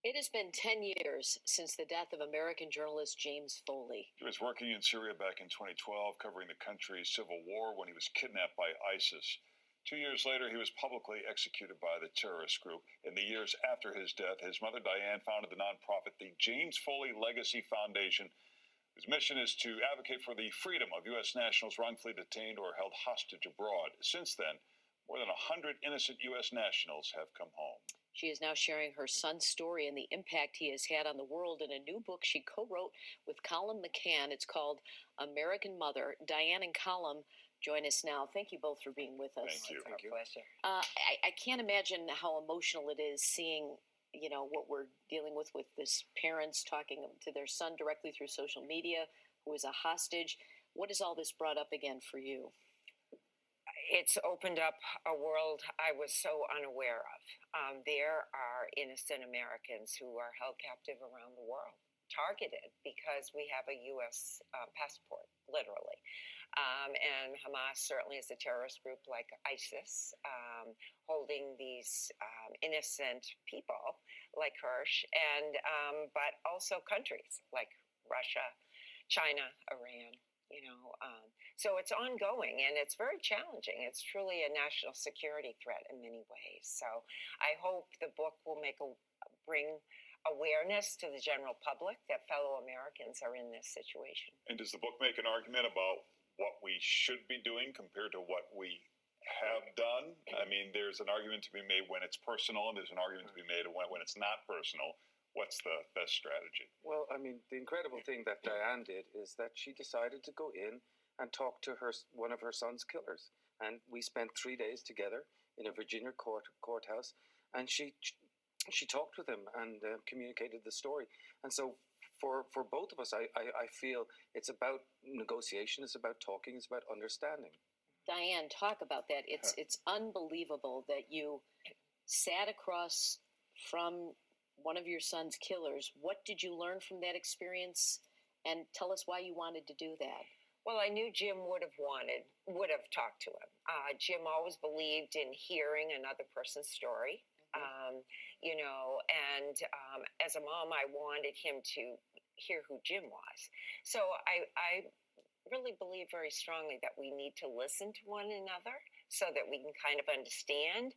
It has been 10 years since the death of American journalist James Foley. He was working in Syria back in 2012, covering the country's civil war when he was kidnapped by ISIS. 2 years later, he was publicly executed by the terrorist group. In the years after his death, his mother Diane founded the nonprofit, the James Foley Legacy Foundation, whose mission is to advocate for the freedom of U.S. nationals wrongfully detained or held hostage abroad. Since then, more than 100 innocent U.S. nationals have come home. She is now sharing her son's story and the impact he has had on the world in a new book she co-wrote with Colum McCann. It's called American Mother. Diane and Colum join us now. Thank you both for being with us. Thank you. It's our pleasure. I can't imagine how emotional it is seeing, what we're dealing with this parents talking to their son directly through social media, who is a hostage. What has all this brought up again for you? It's opened up a world I was so unaware of. There are innocent Americans who are held captive around the world, targeted because we have a U.S. Passport, literally. And Hamas certainly is a terrorist group like ISIS, holding these innocent people like Hirsch, and but also countries like Russia, China, Iran. So it's ongoing and it's very challenging. It's truly a national security threat in many ways. So I hope the book will bring awareness to the general public that fellow Americans are in this situation. And does the book make an argument about what we should be doing compared to what we have done? I mean, there's an argument to be made when it's personal, and there's an argument to be made when it's not personal. What's the best strategy? Well, I mean, the incredible thing that Diane did is that she decided to go in and talk to one of her son's killers. And we spent 3 days together in a Virginia courthouse, and she talked with him and communicated the story. And so for both of us, I feel it's about negotiation, it's about talking, it's about understanding. Diane, talk about that. It's unbelievable that you sat across from one of your son's killers. What did you learn from that experience? And tell us why you wanted to do that. Well, I knew Jim would have talked to him. Jim always believed in hearing another person's story. And as a mom, I wanted him to hear who Jim was. So I really believe very strongly that we need to listen to one another so that we can kind of understand.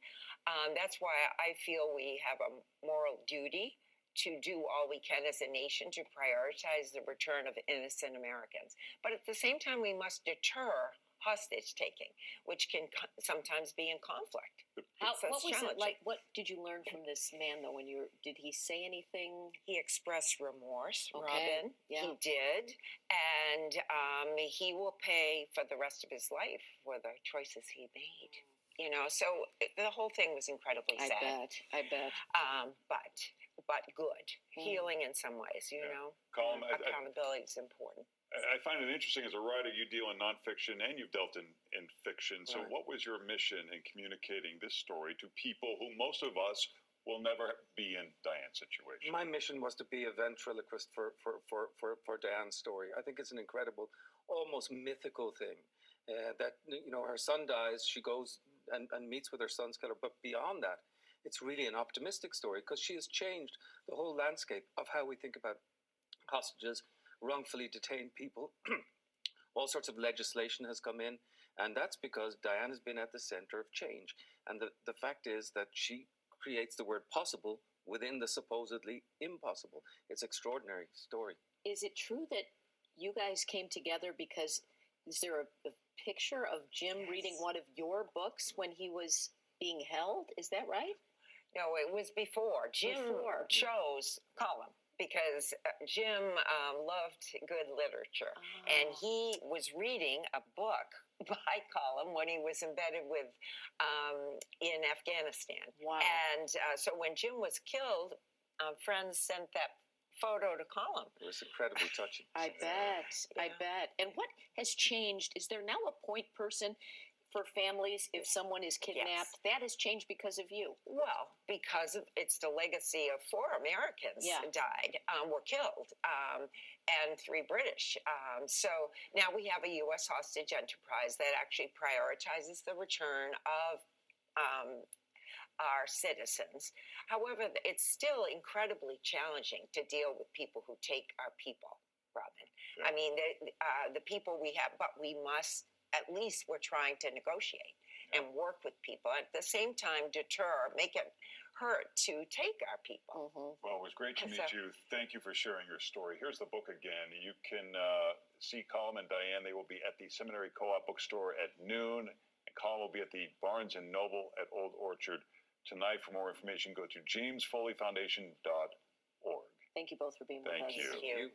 That's why I feel we have a moral duty to do all we can as a nation to prioritize the return of innocent Americans. But at the same time, we must deter hostage taking, which can sometimes be in conflict. What was it like? What did you learn from this man, though? Did he say anything? He expressed remorse, Okay. Robin. Yeah. He did, and he will pay for the rest of his life for the choices he made. So the whole thing was incredibly sad. I bet. But good, healing in some ways. Colum, accountability is important. I find it interesting as a writer, you deal in nonfiction and you've dealt in fiction. So Right. what was your mission in communicating this story to people who most of us will never be in Diane's situation? My mission was to be a ventriloquist for Diane's story. I think it's an incredible, almost mythical thing that, her son dies, she goes and meets with her son's killer. But beyond that, it's really an optimistic story because she has changed the whole landscape of how we think about hostages, wrongfully detained people. All sorts of legislation has come in, and that's because Diane has been at the center of change. And the fact is that she creates the word possible within the supposedly impossible. It's an extraordinary story. Is it true that you guys came together because is there a picture of Jim reading one of your books when he was being held? Is that right? No, it was before. Jim chose Colum because Jim loved good literature. And he was reading a book by Colum when he was embedded with in Afghanistan. Wow. And so when Jim was killed, friends sent that photo to Colum. It was incredibly touching. I bet. And what has changed? Is there now a point person for families if someone is kidnapped? Yes. That has changed because of you. Well, because it's the legacy of 4 Americans died, were killed, and 3 British. So now we have a U.S. hostage enterprise that actually prioritizes the return of our citizens. However, it's still incredibly challenging to deal with people who take our people, Robin. Yeah. I mean, the people we have, but we must, at least we're trying to negotiate and work with people. At the same time, deter, make it hurt to take our people. Well, it was great to meet you. Thank you for sharing your story. Here's the book again. You can see Colum and Diane. They will be at the Seminary Co-op bookstore at noon. And Colum will be at the Barnes & Noble at Old Orchard tonight. For more information, go to jamesfoleyfoundation.org. Thank you both for being with us. Thank you. Thank you.